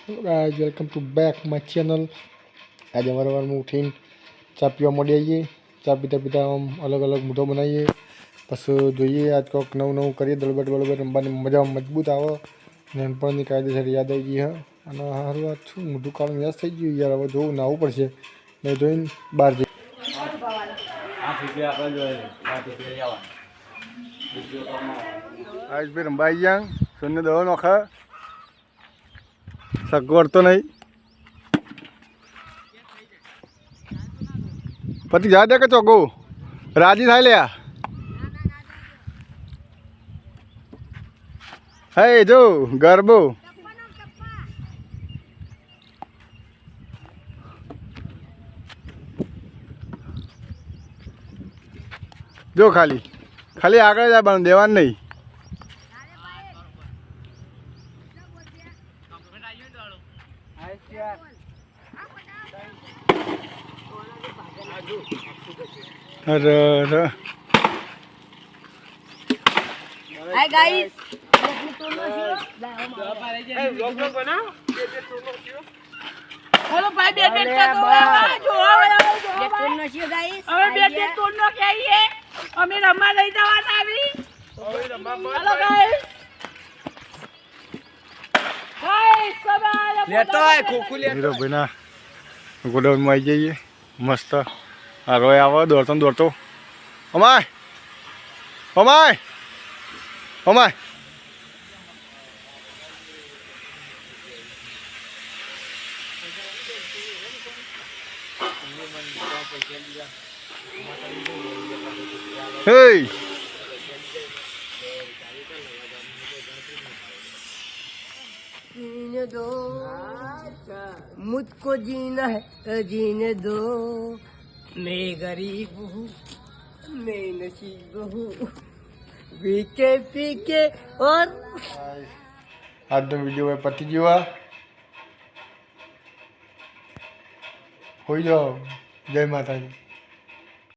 Guys welcome to back my channel. आज हमारे बार में उठीन चा पीवा मળી આવીએ। चा पीता पीता हम अलग अलग मूठो बनाવીએ। बस જોઈએ आज કોક નવું નવું કરીએ। દળબટ બળબટ રમવાની મજા મજબૂત આવે। નાનપણની કાયદેસર યાદ આવી ગઈ હે અને હારું વાત છું મોઢું કાળું યાદ થઈ ગયું યાર। હવે જોવું નાવું પડશે નહીં જોઈને બહાર જઈએ। आज फिर रंबाई जाएं सुनने दो नौखा सगवड़ तो नहीं पति जा दे के चौको राजी था लिया है जो गरबो जो खाली खाली आगे जा बन देवान नहीं अरे अरे हाय गाइस हेलो भाई बेट का तो जो टोनो છે ગાઈસ હવે બેટ ટોનો કે આઈએ અમે રમવા લઈ જવાના આવી हेलो गाइस गाइस सब लेता है खोखू ले हीरो बिना गोडाउन में आई जाइए मस्त आ रोय आवा दौड़ता दौड़तो ओमाय ओमाय ओमाय हे जीने दो मुझको जीना है जीने दो मैं गरीब हूँ मैं नसीब हूँ पीके पीके और आज तो वीडियो में पति जी हुआ हो जाओ। जय माता जी।